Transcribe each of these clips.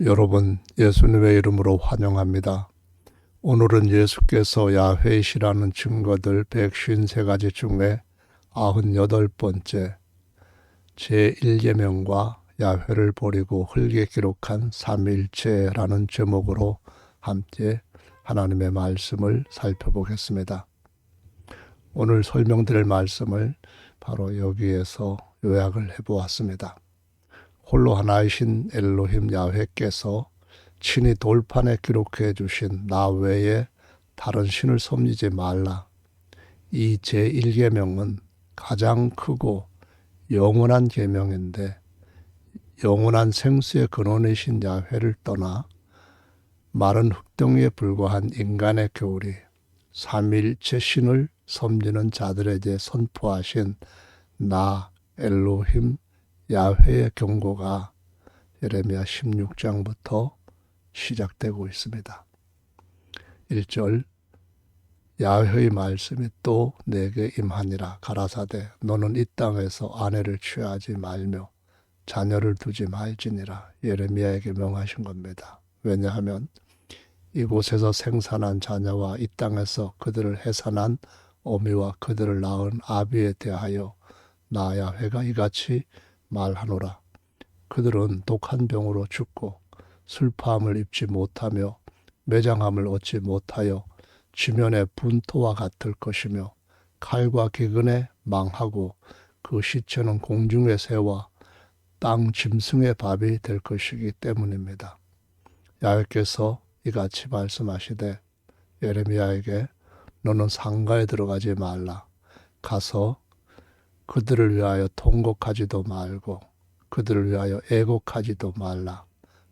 여러분, 예수님의 이름으로 환영합니다. 오늘은 예수께서 야훼이시라는 증거들 153가지 중에 98번째 제1계명과 야훼를 버리고 흙에 기록한 삼위일체라는 제목으로 함께 하나님의 말씀을 살펴보겠습니다. 오늘 설명드릴 말씀을 바로 여기에서 요약을 해보았습니다. 홀로 하나이신 엘로힘 야훼께서 친히 돌판에 기록해 주신 나 외에 다른 신을 섬기지 말라. 이 제1계명은 가장 크고 영원한 계명인데 영원한 생수의 근원이신 야훼를 떠나 마른 흙덩이에 불과한 인간의 교리, 삼위일체 신을 섬기는 자들에게 선포하신 나 엘로힘 야훼의 경고가 예레미야 16장부터 시작되고 있습니다. 1절 야훼의 말씀이 또 내게 임하니라 가라사대 너는 이 땅에서 아내를 취하지 말며 자녀를 두지 말지니라 예레미야에게 명하신 겁니다. 왜냐하면 이곳에서 생산한 자녀와 이 땅에서 그들을 해산한 어미와 그들을 낳은 아비에 대하여 나 야훼가 이같이 말하노라. 그들은 독한 병으로 죽고 슬퍼함을 입지 못하며 매장함을 얻지 못하여 지면의 분토와 같을 것이며 칼과 기근에 망하고 그 시체는 공중의 새와 땅 짐승의 밥이 될 것이기 때문입니다. 야훼께서 이같이 말씀하시되 예레미야에게 너는 상가에 들어가지 말라. 가서 그들을 위하여 통곡하지도 말고 그들을 위하여 애곡하지도 말라.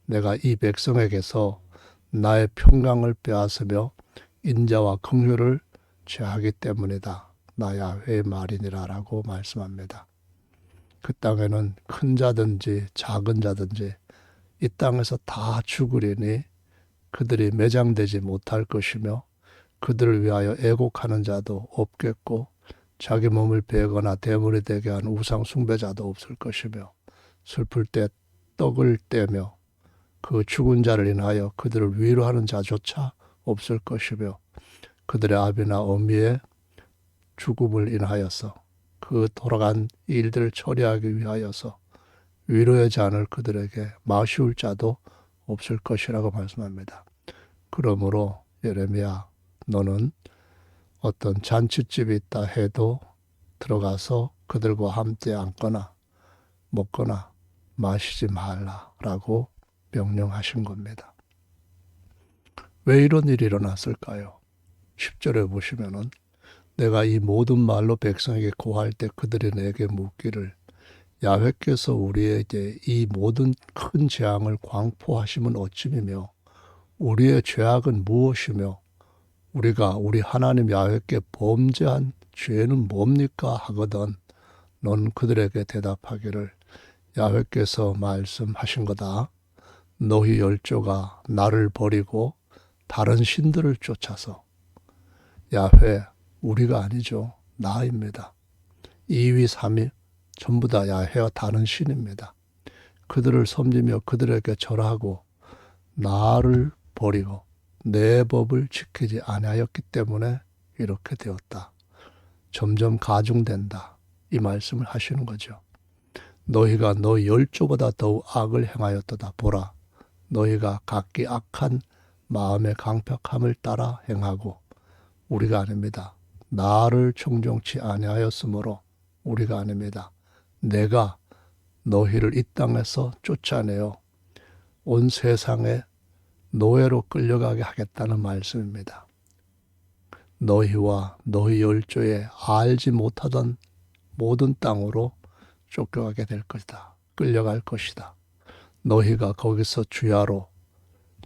내가 이 백성에게서 나의 평강을 빼앗으며 인자와 긍휼을 제하기 때문이다. 나 야훼의 말이니라 라고 말씀합니다. 그 땅에는 큰 자든지 작은 자든지 이 땅에서 다 죽으리니 그들이 매장되지 못할 것이며 그들을 위하여 애곡하는 자도 없겠고 자기 몸을 베거나 대물이 되게 한 우상 숭배자도 없을 것이며 슬플 때 떡을 떼며 그 죽은 자를 인하여 그들을 위로하는 자조차 없을 것이며 그들의 아비나 어미의 죽음을 인하여서 그 돌아간 일들을 처리하기 위하여서 위로의 잔을 그들에게 마시울 자도 없을 것이라고 말씀합니다. 그러므로 예레미야 너는 어떤 잔치집이 있다 해도 들어가서 그들과 함께 앉거나 먹거나 마시지 말라라고 명령하신 겁니다. 왜 이런 일이 일어났을까요? 10절에 보시면은 내가 이 모든 말로 백성에게 고할 때 그들이 내게 묻기를 야훼께서 우리에게 이 모든 큰 재앙을 광포하심은 어찌미며 우리의 죄악은 무엇이며 우리가 우리 하나님 야훼께 범죄한 죄는 뭡니까 하거든 넌 그들에게 대답하기를 야훼께서 말씀하신 거다. 너희 열조가 나를 버리고 다른 신들을 쫓아서 야훼 우리가 아니죠. 나입니다. 2위 3위 전부 다 야훼와 다른 신입니다. 그들을 섬기며 그들에게 절하고 나를 버리고 내 법을 지키지 아니하였기 때문에 이렇게 되었다. 점점 가중된다. 이 말씀을 하시는 거죠. 너희가 너희 열조보다 더욱 악을 행하였도다. 보라. 너희가 각기 악한 마음의 강팍함을 따라 행하고 우리가 아닙니다. 나를 청종치 아니하였으므로 우리가 아닙니다. 내가 너희를 이 땅에서 쫓아내어 온 세상에 노예로 끌려가게 하겠다는 말씀입니다. 너희와 너희 열조에 알지 못하던 모든 땅으로 쫓겨가게 될 것이다. 끌려갈 것이다. 너희가 거기서 주야로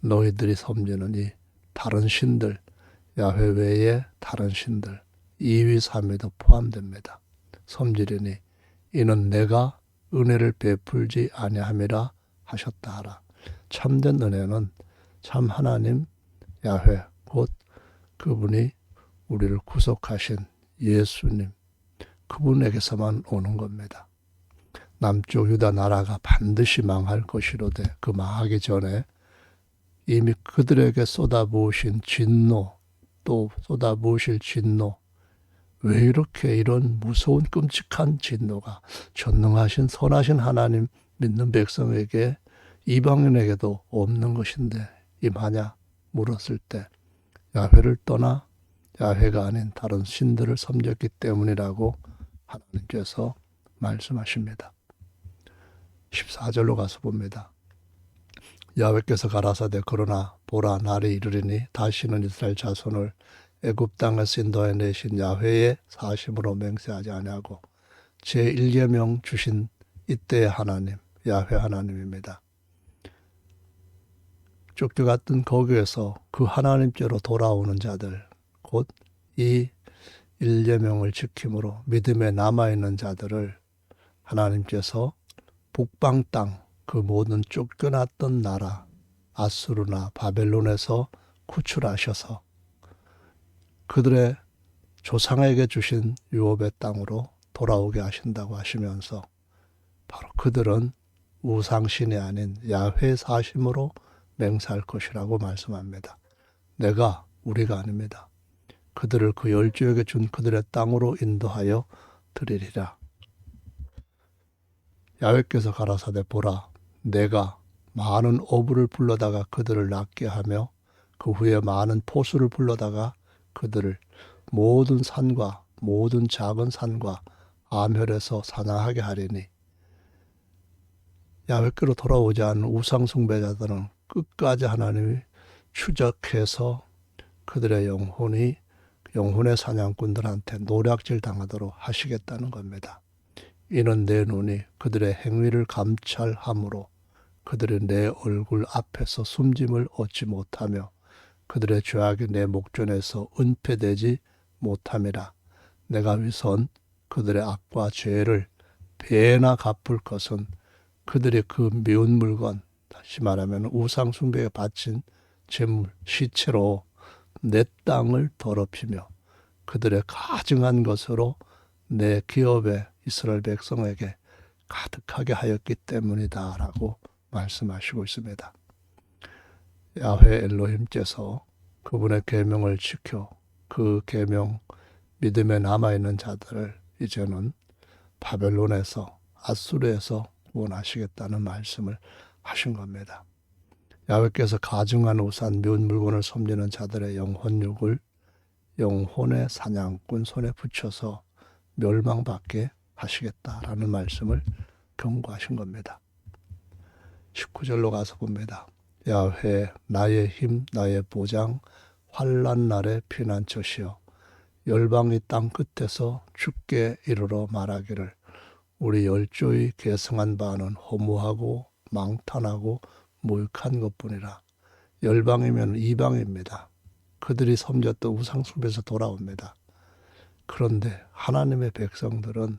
너희들이 섬기는 이 다른 신들, 야훼 외에 다른 신들, 2위, 3위도 포함됩니다. 섬기리니 이는 내가 은혜를 베풀지 아니함이라 하셨다 하라. 참된 은혜는 참 하나님 야훼 곧 그분이 우리를 구속하신 예수님 그분에게서만 오는 겁니다. 남쪽 유다 나라가 반드시 망할 것이로되 그 망하기 전에 이미 그들에게 쏟아부으신 진노, 또 쏟아부으실 진노, 왜 이렇게 이런 무서운 끔찍한 진노가 전능하신 선하신 하나님 믿는 백성에게 이방인에게도 없는 것인데 임하냐 물었을 때 야훼를 떠나 야훼가 아닌 다른 신들을 섬겼기 때문이라고 하나님께서 말씀하십니다. 14절로 가서 봅니다. 야훼께서 가라사대 그러나 보라 날이 이르리니 다시는 이스라엘 자손을 애굽 땅에서 인도해 내신 야훼의 사심으로 맹세하지 아니하고 제1계명 주신 이때의 하나님 야훼 하나님입니다. 쫓겨갔던 거기에서 그 하나님께로 돌아오는 자들 곧 이 1계명을 지킴으로 믿음에 남아있는 자들을 하나님께서 북방 땅 그 모든 쫓겨났던 나라 아수르나 바벨론에서 구출하셔서 그들의 조상에게 주신 유업의 땅으로 돌아오게 하신다고 하시면서 바로 그들은 우상신이 아닌 야훼 사심으로 맹세할 것이라고 말씀합니다. 우리가 아닙니다. 그들을 그 열조에게 준 그들의 땅으로 인도하여 드리리라. 야훼께서 가라사대 보라 내가 많은 어부를 불러다가 그들을 낫게 하며 그 후에 많은 포수를 불러다가 그들을 모든 산과 모든 작은 산과 암혈에서 사냥하게 하리니 야훼께로 돌아오지 않은 우상 숭배자들은 끝까지 하나님이 추적해서 그들의 영혼의 사냥꾼들한테 노략질 당하도록 하시겠다는 겁니다. 이는 내 눈이 그들의 행위를 감찰함으로 그들이 내 얼굴 앞에서 숨짐을 얻지 못하며 그들의 죄악이 내 목전에서 은폐되지 못함이라. 내가 위선 그들의 악과 죄를 배나 갚을 것은 그들이 그 미운 물건, 다시 말하면 우상 숭배에 바친 제물, 시체로 내 땅을 더럽히며 그들의 가증한 것으로 내 기업에 이스라엘 백성에게 가득하게 하였기 때문이다 라고 말씀하시고 있습니다. 야훼 엘로힘께서 그분의 계명을 지켜 그 계명 믿음에 남아있는 자들을 이제는 바벨론에서 아수르에서 구원하시겠다는 말씀을 하신 겁니다. 야훼께서 가증한 우산 미운 물건을 섬기는 자들의 영혼육을 영혼의 사냥꾼 손에 붙여서 멸망받게 하시겠다라는 말씀을 경고하신 겁니다. 19절로 가서 봅니다. 야훼 나의 힘 나의 보장 환난 날의 피난처시여 열방이 땅 끝에서 주께 이르러 말하기를 우리 열조의 계승한 바는 허무하고 망탄하고 무익한 것뿐이라. 열방이면 이방입니다. 그들이 섬겼던 우상숭배에서 돌아옵니다. 그런데 하나님의 백성들은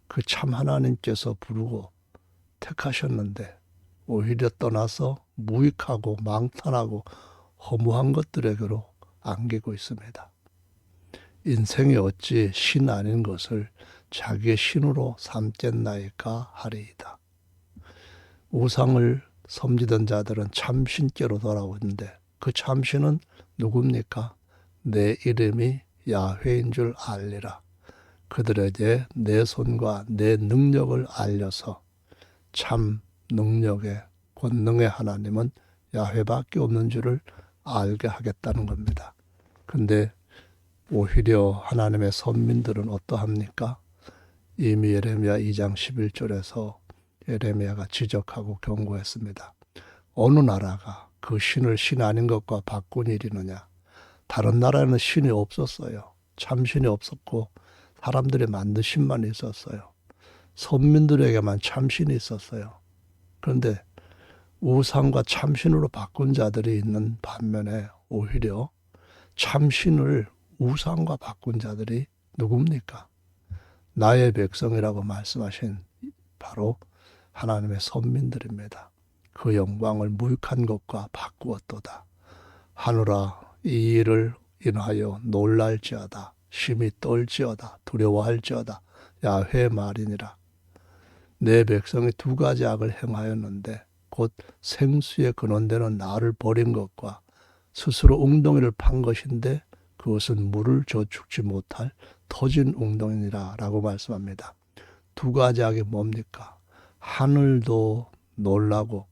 그 참 하나님께서 부르고 택하셨는데 오히려 떠나서 무익하고 망탄하고 허무한 것들에게로 안기고 있습니다. 인생이 어찌 신 아닌 것을 자기의 신으로 삼겠나이까 하리이다. 우상을 섬기던 자들은 참신께로 돌아오는데 그 참신은 누굽니까? 내 이름이 야훼인 줄 알리라. 그들에게 내 손과 내 능력을 알려서 참 능력의 권능의 하나님은 야훼밖에 없는 줄을 알게 하겠다는 겁니다. 근데 오히려 하나님의 선민들은 어떠합니까? 이미 예레미야 2장 11절에서 예레미야가 지적하고 경고했습니다. 어느 나라가 그 신을 신 아닌 것과 바꾼 일이느냐? 다른 나라에는 신이 없었어요. 참신이 없었고 사람들이 만든 신만 있었어요. 선민들에게만 참신이 있었어요. 그런데 우상과 참신으로 바꾼 자들이 있는 반면에 오히려 참신을 우상과 바꾼 자들이 누굽니까? 나의 백성이라고 말씀하신 바로 하나님의 선민들입니다. 그 영광을 무익한 것과 바꾸었도다. 하늘아 이 일을 인하여 놀랄지어다. 심히 떨지어다. 두려워할지어다. 야훼 말이니라. 내 백성이 두 가지 악을 행하였는데 곧 생수에 근원되는 나를 버린 것과 스스로 웅덩이를 판 것인데 그것은 물을 저축지 못할 터진 웅덩이니라 라고 말씀합니다. 두 가지 악이 뭡니까? 하늘도 놀라고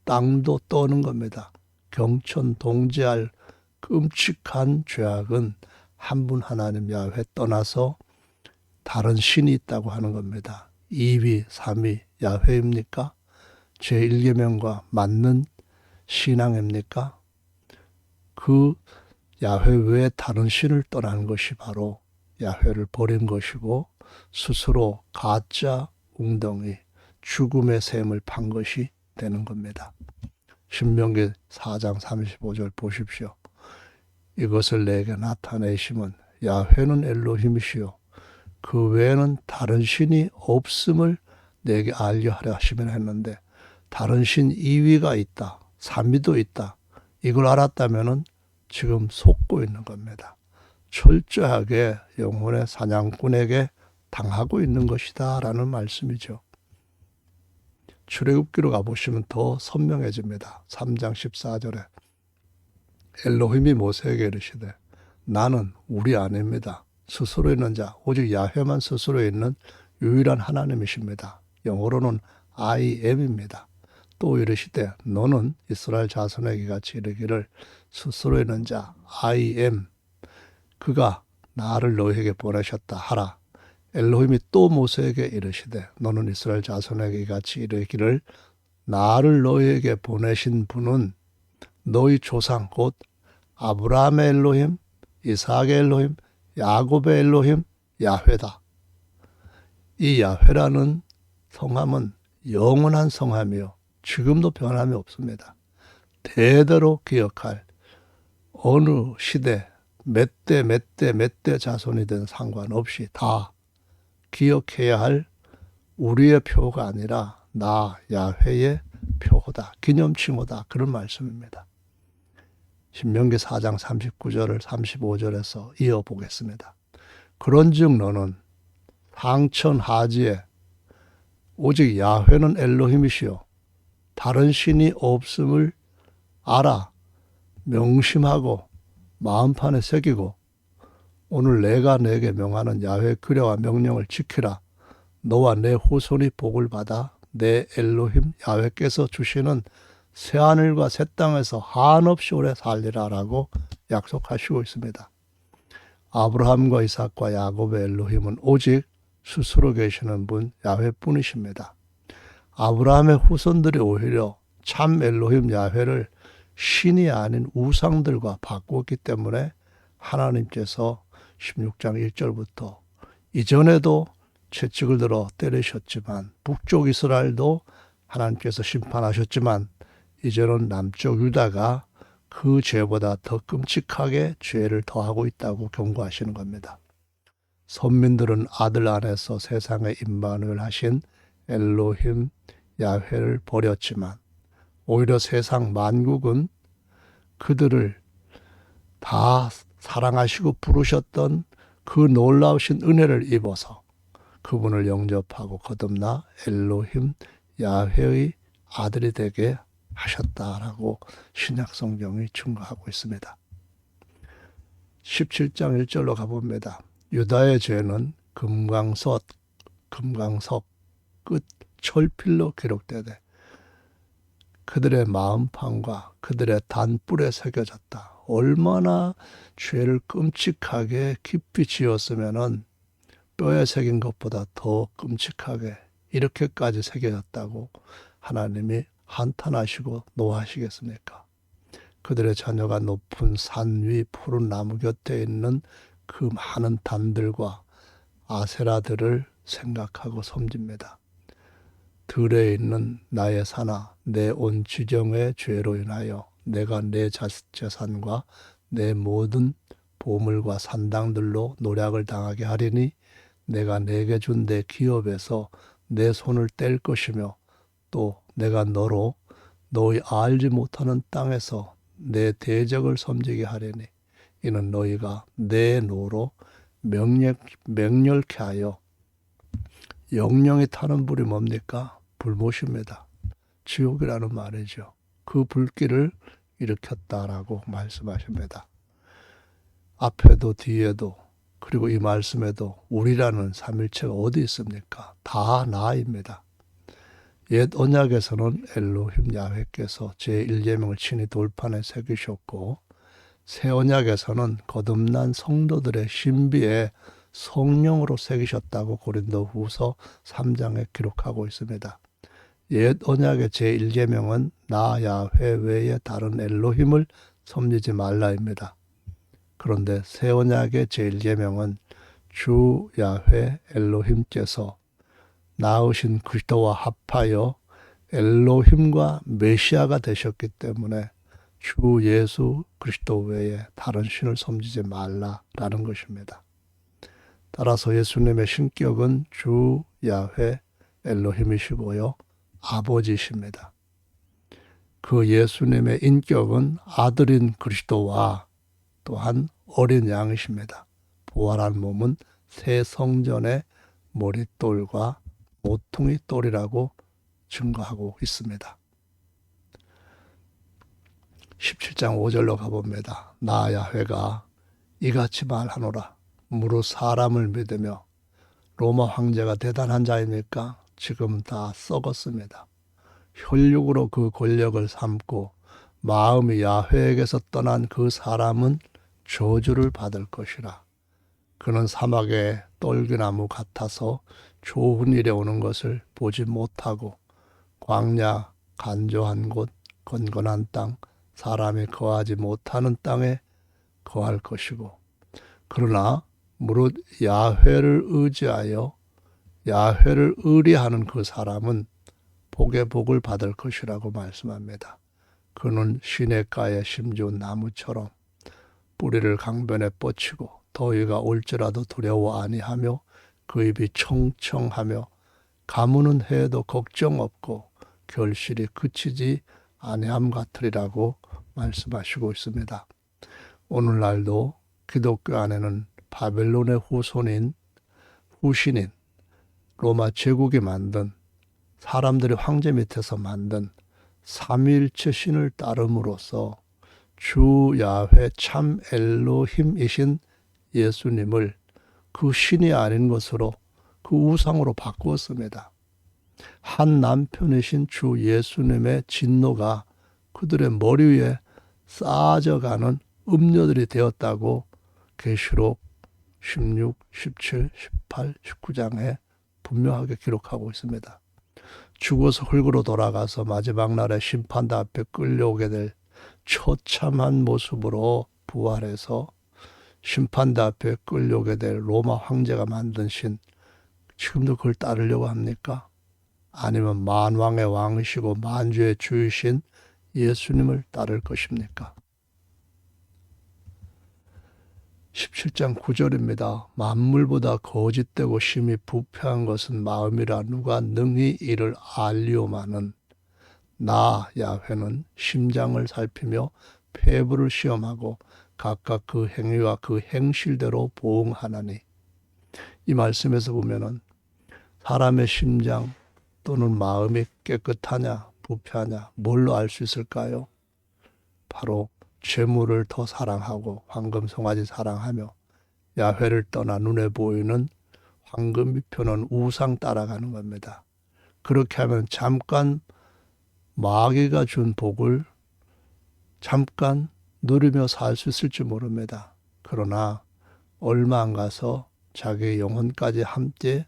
땅도 떠는 겁니다. 경천동지할 끔찍한 죄악은 한 분 하나님 야훼 떠나서 다른 신이 있다고 하는 겁니다. 2위, 3위 야훼입니까? 제1계명과 맞는 신앙입니까? 그 야훼 외에 다른 신을 떠나는 것이 바로 야훼를 버린 것이고 스스로 가짜 웅덩이, 죽음의 샘을 판 것이 되는 겁니다. 신명기 4장 35절 보십시오. 이것을 내게 나타내심은 야훼는 엘로힘이시요 그 외에는 다른 신이 없음을 내게 알려 하려 하시면 했는데 다른 신 2위가 있다. 3위도 있다. 이걸 알았다면은 지금 속고 있는 겁니다. 철저하게 영혼의 사냥꾼에게 당하고 있는 것이다 라는 말씀이죠. 출애굽기로 가보시면 더 선명해집니다. 3장 14절에 엘로힘이 모세에게 이르시되 나는 우리 아닙니다. 스스로 있는 자 오직 야훼만 스스로 있는 유일한 하나님이십니다. 영어로는 I am입니다. 또 이르시되 너는 이스라엘 자손에게 같이 이르기를 스스로 있는 자 I am 그가 나를 너희에게 보내셨다 하라. 엘로힘이 또 모세에게 이르시되 너는 이스라엘 자손에게 같이 이르기를 나를 너희에게 보내신 분은 너희 조상 곧 아브라함의 엘로힘, 이삭의 엘로힘, 야곱의 엘로힘, 야훼다. 이 야훼라는 성함은 영원한 성함이요 지금도 변함이 없습니다. 대대로 기억할 어느 시대 몇 대 자손이든 상관없이 다 기억해야 할 우리의 표가 아니라 나 야훼의 표다, 기념칭호다 그런 말씀입니다. 신명기 4장 39절을 35절에서 이어보겠습니다. 그런즉 너는 상천하지에 오직 야훼는 엘로힘이시요 다른 신이 없음을 알아 명심하고 마음판에 새기고 오늘 내가 내게 명하는 야훼 규례와 명령을 지키라. 너와 내 후손이 복을 받아 내 엘로힘 야훼께서 주시는 새하늘과 새 땅에서 한없이 오래 살리라 라고 약속하시고 있습니다. 아브라함과 이삭과 야곱의 엘로힘은 오직 스스로 계시는 분 야훼뿐이십니다. 아브라함의 후손들이 오히려 참 엘로힘 야훼를 신이 아닌 우상들과 바꾸었기 때문에 하나님께서 16장 1절부터 이전에도 채찍을 들어 때리셨지만 북쪽 이스라엘도 하나님께서 심판하셨지만 이제는 남쪽 유다가 그 죄보다 더 끔찍하게 죄를 더하고 있다고 경고하시는 겁니다. 선민들은 아들 안에서 세상에 임마누엘 하신 엘로힘 야훼를 버렸지만 오히려 세상 만국은 그들을 다 사랑하시고 부르셨던 그 놀라우신 은혜를 입어서 그분을 영접하고 거듭나 엘로힘 야훼의 아들이 되게 하셨다라고 신약성경이 증거하고 있습니다. 17장 1절로 가봅니다. 유다의 죄는 금강석 끝 철필로 기록되되 그들의 마음판과 그들의 단뿔에 새겨졌다. 얼마나 죄를 끔찍하게 깊이 지었으면은 뼈에 새긴 것보다 더 끔찍하게 이렇게까지 새겨졌다고 하나님이 한탄하시고 노하시겠습니까? 그들의 자녀가 높은 산 위 푸른 나무 곁에 있는 그 많은 단들과 아세라들을 생각하고 섬깁니다. 들에 있는 나의 산아 내 온 지경의 죄로 인하여 내가 내 재산과 내 모든 보물과 산당들로 노략을 당하게 하리니 내가 내게 준 내 기업에서 내 손을 뗄 것이며 또 내가 너로 너희 알지 못하는 땅에서 내 대적을 섬지게 하리니 이는 너희가 내 노로 명렬케 하여 영영이 타는 불이 뭡니까? 불못입니다. 지옥이라는 말이죠. 그 불길을 일으켰다라고 말씀하십니다. 앞에도 뒤에도 그리고 이 말씀에도 우리라는 삼일체가 어디 있습니까? 다 나입니다. 옛 언약에서는 엘로힘 야훼께서 제1계명을 친히 돌판에 새기셨고 새 언약에서는 거듭난 성도들의 신비에 성령으로 새기셨다고 고린도후서 3장에 기록하고 있습니다. 옛 언약의 제1계명은 나 야훼 외에 다른 엘로힘을 섬기지 말라입니다. 그런데 새 언약의 제1계명은 주 야훼 엘로힘께서 낳으신 그리스도와 합하여 엘로힘과 메시아가 되셨기 때문에 주 예수 그리스도 외에 다른 신을 섬기지 말라라는 것입니다. 따라서 예수님의 신격은 주 야훼 엘로힘이시고요. 아버지십니다. 그 예수님의 인격은 아들인 그리스도와 또한 어린 양이십니다. 부활한 몸은 새 성전의 머릿돌과 모퉁이 돌이라고 증거하고 있습니다. 17장 5절로 가봅니다. 나 야훼가 이같이 말하노라. 무릇 사람을 믿으며 로마 황제가 대단한 자입니까? 지금 다 썩었습니다. 혈육으로 그 권력을 삼고 마음이 야훼에게서 떠난 그 사람은 저주를 받을 것이라. 그는 사막의 떨기나무 같아서 좋은 일에 오는 것을 보지 못하고 광야, 간조한 곳, 건건한 땅, 사람이 거하지 못하는 땅에 거할 것이고 그러나 무릇 야훼를 의지하여 야훼를 의리하는 그 사람은 복의 복을 받을 것이라고 말씀합니다. 그는 시냇가에 심지어 나무처럼 뿌리를 강변에 뻗치고 더위가 올지라도 두려워 아니하며 그 입이 청청하며 가무는 해도 걱정 없고 결실이 그치지 아니함 같으리라고 말씀하시고 있습니다. 오늘날도 기독교 안에는 바벨론의 후신인 로마 제국이 만든 사람들이 황제 밑에서 만든 삼위일체 신을 따름으로써 주 야훼 참 엘로힘이신 예수님을 그 신이 아닌 것으로 그 우상으로 바꾸었습니다. 한 남편이신 주 예수님의 진노가 그들의 머리 위에 쌓아져가는 음료들이 되었다고 계시록 16, 17, 18, 19장에 분명하게 기록하고 있습니다. 죽어서 흙으로 돌아가서 마지막 날에 심판대 앞에 끌려오게 될 처참한 모습으로 부활해서 심판대 앞에 끌려오게 될 로마 황제가 만든 신, 지금도 그걸 따르려고 합니까? 아니면 만왕의 왕이시고 만주의 주이신 예수님을 따를 것입니까? 17장 9절입니다. 만물보다 거짓되고 심히 부패한 것은 마음이라 누가 능히 이를 알리오마는 나 야훼는 심장을 살피며 폐부를 시험하고 각각 그 행위와 그 행실대로 보응하나니. 이 말씀에서 보면은 사람의 심장 또는 마음이 깨끗하냐 부패하냐 뭘로 알 수 있을까요? 바로 재물을 더 사랑하고 황금 송아지 사랑하며 야훼를 떠나 눈에 보이는 황금이 펴는 우상 따라가는 겁니다. 그렇게 하면 잠깐 마귀가 준 복을 잠깐 누리며 살 수 있을지 모릅니다. 그러나 얼마 안 가서 자기 영혼까지 함께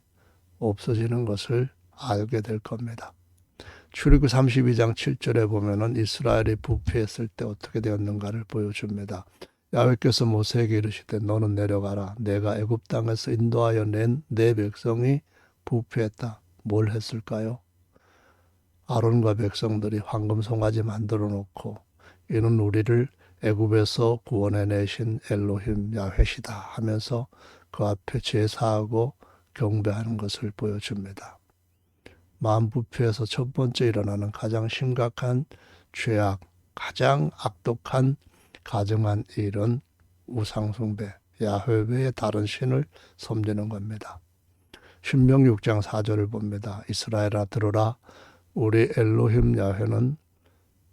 없어지는 것을 알게 될 겁니다. 출애굽 32장 7절에 보면은 이스라엘이 부패했을 때 어떻게 되었는가를 보여줍니다. 야훼께서 모세에게 이르시되 너는 내려가라. 내가 애굽 땅에서 인도하여 낸 내 백성이 부패했다. 뭘 했을까요? 아론과 백성들이 황금 송아지 만들어 놓고 이는 우리를 애굽에서 구원해 내신 엘로힘 야훼시다 하면서 그 앞에 제사하고 경배하는 것을 보여줍니다. 마음 부패에서 첫 번째 일어나는 가장 심각한 죄악, 가장 악독한 가증한 일은 우상숭배, 야훼 외에 다른 신을 섬기는 겁니다. 신명기 6장 4절을 봅니다. 이스라엘아 들으라. 우리 엘로힘 야훼는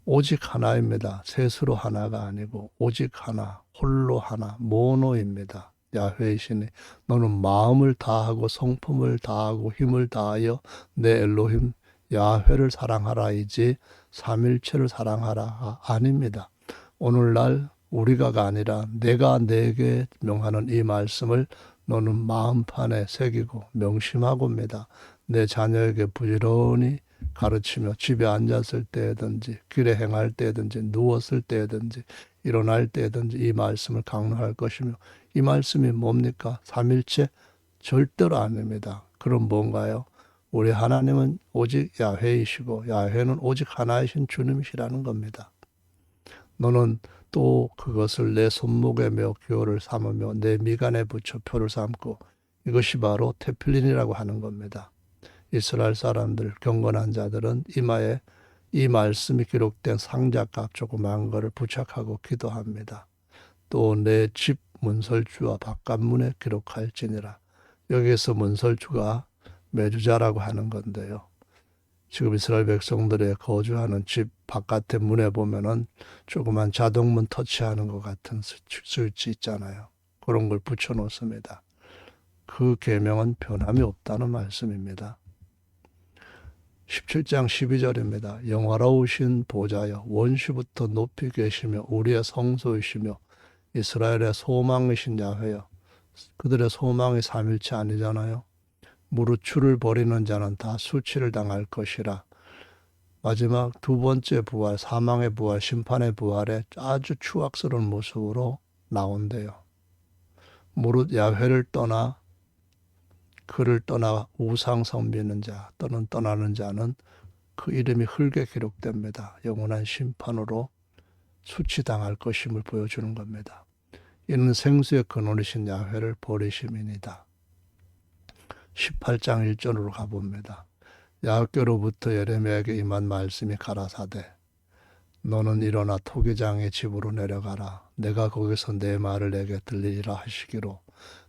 오직 하나입니다. 셋으로 하나가 아니고 오직 하나, 홀로 하나, 모노입니다. 야훼이시니 너는 마음을 다하고 성품을 다하고 힘을 다하여 내 엘로힘 야훼를 사랑하라이지 삼일체를 사랑하라 아닙니다. 오늘날 우리가가 아니라 내가 내게 명하는 이 말씀을 너는 마음판에 새기고 명심하고입니다. 내 자녀에게 부지런히 가르치며 집에 앉았을 때든지 길에 행할 때든지 누웠을 때든지 일어날 때든지 이 말씀을 강론할 것이며 이 말씀이 뭡니까? 삼일체? 절대로 아닙니다. 그럼 뭔가요? 우리 하나님은 오직 야훼이시고 야훼는 오직 하나이신 주님이시라는 겁니다. 너는 또 그것을 내 손목에 메어 기호를 삼으며 내 미간에 붙여 표를 삼고 이것이 바로 테필린이라고 하는 겁니다. 이스라엘 사람들 경건한 자들은 이마에 이 말씀이 기록된 상자값 조그마한 것을 부착하고 기도합니다. 또 내 집 문설주와 바깥문에 기록할지니라. 여기에서 문설주가 매주자라고 하는 건데요. 지금 이스라엘 백성들의 거주하는 집 바깥의 문에 보면은 조그만 자동문 터치하는 것 같은 스위치 있잖아요. 그런 걸 붙여 놓습니다. 그 계명은 변함이 없다는 말씀입니다. 17장 12절입니다. 영화로우신 보좌여 원시부터 높이 계시며 우리의 성소이시며 이스라엘의 소망이신 야훼여. 그들의 소망이 삼일체 아니잖아요. 무릇 주를 버리는 자는 다 수치를 당할 것이라. 마지막 두 번째 부활, 사망의 부활, 심판의 부활에 아주 추악스러운 모습으로 나온대요. 무릇 야훼를 떠나 그를 떠나 우상 섬기는 자 또는 떠나는 자는 그 이름이 흙에 기록됩니다. 영원한 심판으로 수치당할 것임을 보여주는 겁니다. 이는 생수의 근원이신 야훼를 버리심이니다. 18장 1절로 가봅니다. 야훼께로부터 예레미야에게 임한 말씀이 가라사대 너는 일어나 토기장의 집으로 내려가라. 내가 거기서 내 말을 내게 들리리라 하시기로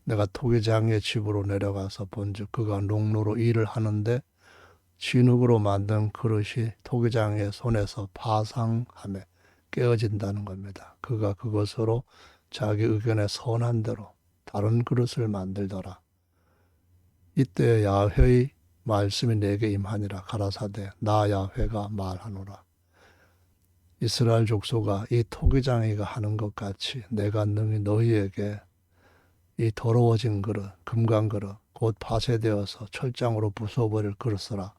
내가 토기장의 집으로 내려가서 본즉 그가 농로로 일을 하는데 진흙으로 만든 그릇이 토기장의 손에서 파상하며 깨어진다는 겁니다. 그가 그것으로 자기 의견에 선한 대로 다른 그릇을 만들더라. 이때 야훼의 말씀이 내게 임하니라. 가라사대 나 야훼가 말하노라. 이스라엘 족속아 이 토기장이가 하는 것 같이 내가 능히 너희에게 이 더러워진 그릇, 금강 그릇, 곧 파쇄되어서 철장으로 부숴버릴 그릇으라.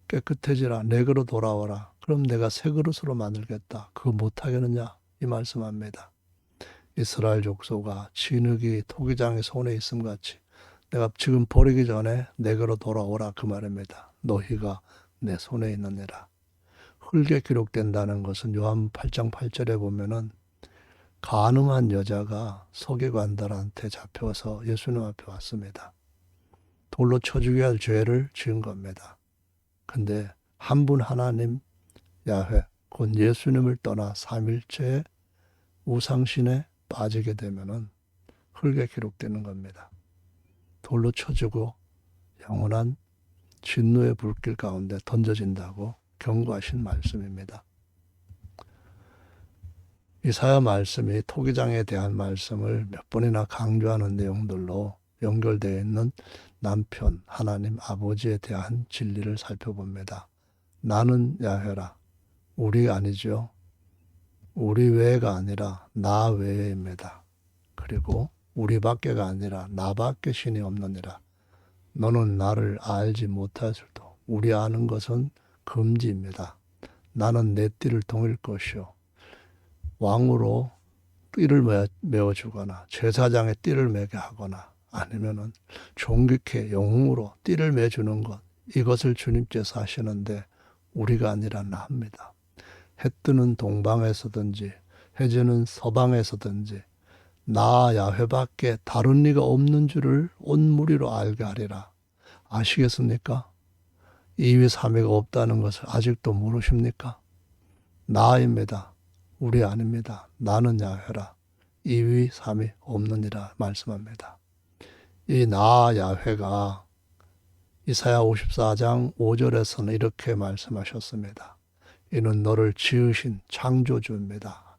깨끗해지라. 내게로 돌아와라. 그럼 내가 새 그릇으로 만들겠다. 그거 못하겠느냐? 이 말씀합니다. 이스라엘 족속아 진흙이 토기장의 손에 있음 같이 내가 지금 버리기 전에 내게로 돌아오라 그 말입니다. 너희가 내 손에 있느니라. 흙에 기록된다는 것은 요한 8장 8절에 보면은 간음한 여자가 서기관들한테 잡혀서 예수님 앞에 왔습니다. 돌로 쳐 죽여야 할 죄를 지은 겁니다. 근데 한 분 하나님 야훼 곧 예수님을 떠나 삼일체의 우상신에 빠지게 되면은 흙에 기록되는 겁니다. 돌로 쳐주고 영원한 진노의 불길 가운데 던져진다고 경고하신 말씀입니다. 이사야 말씀이 토기장에 대한 말씀을 몇 번이나 강조하는 내용들로 연결되어 있는 남편 하나님 아버지에 대한 진리를 살펴봅니다. 나는 야훼라. 우리 아니죠. 우리 외가 아니라 나 외에입니다. 그리고 우리밖에가 아니라 나밖에 신이 없느니라. 너는 나를 알지 못하실도 우리 아는 것은 금지입니다. 나는 내 띠를 동일 것이요 왕으로 띠를 메어주거나 제사장의 띠를 매게 하거나 아니면은 존귀케 영웅으로 띠를 매주는 것 이것을 주님께서 하시는데 우리가 아니라 나입니다. 해 뜨는 동방에서든지 해 지는 서방에서든지 나 야훼밖에 다른 이가 없는 줄을 온 무리로 알게 하리라. 아시겠습니까? 이위 삼위가 없다는 것을 아직도 모르십니까? 나입니다. 우리 아닙니다. 나는 야훼라. 이위 삼위 없느니라 말씀합니다. 이 나 야훼가 이사야 54장 5절에서는 이렇게 말씀하셨습니다. 이는 너를 지으신 창조주입니다.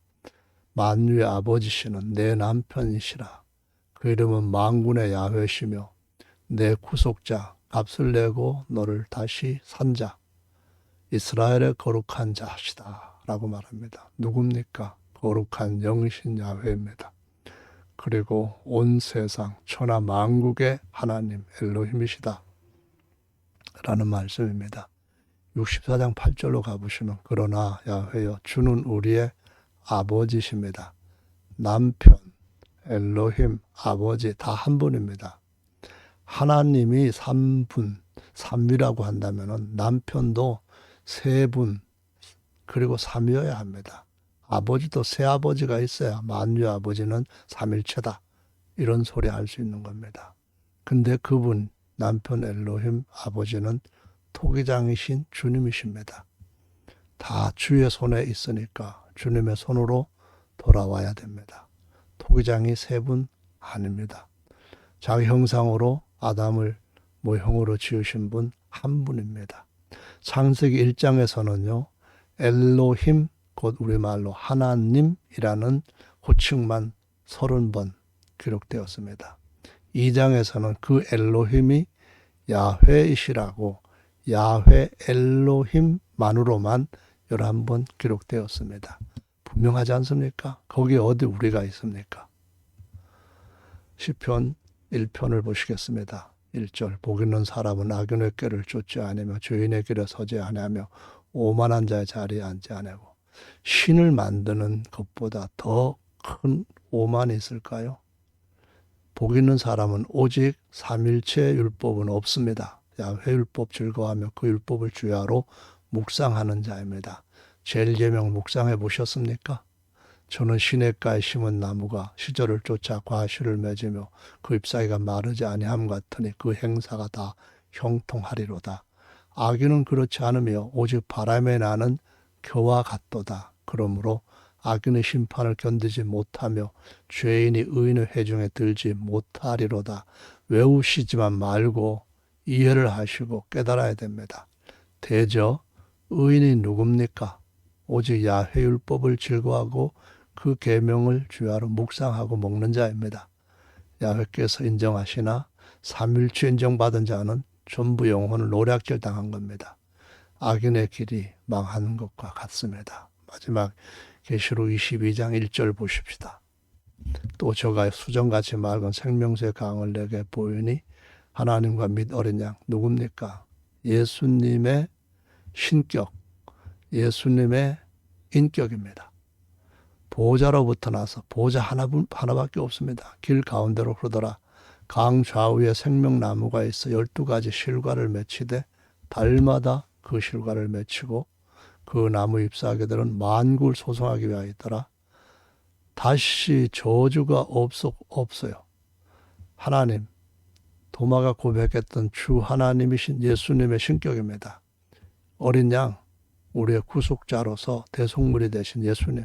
만유의 아버지시는 내 남편이시라. 그 이름은 만군의 야훼시며 내 구속자, 값을 내고 너를 다시 산 자, 이스라엘의 거룩한 자시다 라고 말합니다. 누굽니까? 거룩한 영이신 야훼입니다. 그리고 온 세상 천하 만국의 하나님 엘로힘이시다 라는 말씀입니다. 64장 8절로 가보시면 그러나 야훼여 주는 우리의 아버지십니다. 남편, 엘로힘, 아버지 다 한 분입니다. 하나님이 3분, 3위라고 한다면 남편도 3분 그리고 3위여야 합니다. 아버지도 세 아버지가 있어야 만유 아버지는 삼일체다. 이런 소리 할 수 있는 겁니다. 근데 그분 남편 엘로힘 아버지는 토기장이신 주님이십니다. 다 주의 손에 있으니까 주님의 손으로 돌아와야 됩니다. 토기장이 세 분 아닙니다. 자기 형상으로 아담을 모형으로 지으신 분 한 분입니다. 창세기 1장에서는요. 엘로힘 곧 우리말로 하나님이라는 호칭만 30번 기록되었습니다. 2장에서는 그 엘로힘이 야훼이시라고 야훼 엘로힘만으로만 11번 기록되었습니다. 분명하지 않습니까? 거기 어디 우리가 있습니까? 시편 1편을 보시겠습니다. 1절 복 있는 사람은 악인의 길을 쫓지 아니며 죄인의 길에 서지 아니하며 오만한 자의 자리에 앉지 아니하고 신을 만드는 것보다 더 큰 오만이 있을까요? 복 있는 사람은 오직 삼일체 율법은 없습니다. 야훼 율법 즐거워하며 그 율법을 주야로 묵상하는 자입니다. 제1계명 묵상해 보셨습니까? 저는 시냇가에 심은 나무가 시절을 쫓아 과실을 맺으며 그 잎사귀가 마르지 아니함 같으니 그 행사가 다 형통하리로다. 악인은 그렇지 않으며 오직 바람에 나는 겨와 같도다. 그러므로 악인의 심판을 견디지 못하며 죄인이 의인의 회중에 들지 못하리로다. 외우시지만 말고 이해를 하시고 깨달아야 됩니다. 대저 의인이 누굽니까? 오직 야훼 율법을 즐거워하고 그 계명을 주야로 묵상하고 먹는 자입니다. 야훼께서 인정하시나 삼일체 인정받은 자는 전부 영혼을 노략질 당한 겁니다. 악인의 길이 망하는 것과 같습니다. 마지막 계시록 22장 1절 보십시다. 또 저가 수정같이 맑은 생명수의 강을 내게 보이니 하나님과 및 어린 양 누굽니까? 예수님의 신격, 예수님의 인격입니다. 보호자로부터 나서 보호자 하나밖에 없습니다. 길 가운데로 흐르더라. 강 좌우에 생명나무가 있어 12가지 실과를 맺히되 달마다 그 실과를 맺히고 그 나무 잎사귀들은 만국을 소송하기 위하였더라. 다시 저주가 없어요. 하나님, 도마가 고백했던 주 하나님이신 예수님의 신격입니다. 어린 양, 우리의 구속자로서 대속물이 되신 예수님,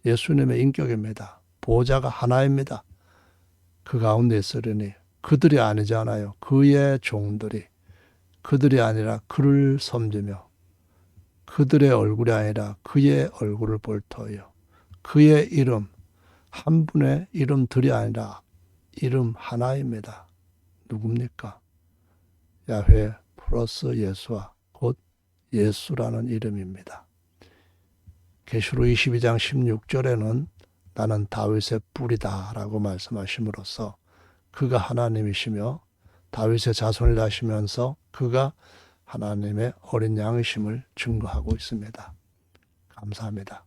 예수님의 인격입니다. 보호자가 하나입니다. 그 가운데 있으려니 그들이 아니잖아요. 그의 종들이 그들이 아니라 그를 섬기며 그들의 얼굴이 아니라 그의 얼굴을 볼 터이요. 그의 이름, 한 분의 이름들이 아니라 이름 하나입니다. 누굽니까? 야훼 플러스 예수와 곧 예수라는 이름입니다. 계시록 22장 16절에는 나는 다윗의 뿔이다 라고 말씀하심으로써 그가 하나님이시며 다윗의 자손이라 하시면서 그가 하나님의 어린 양이심을 증거하고 있습니다. 감사합니다.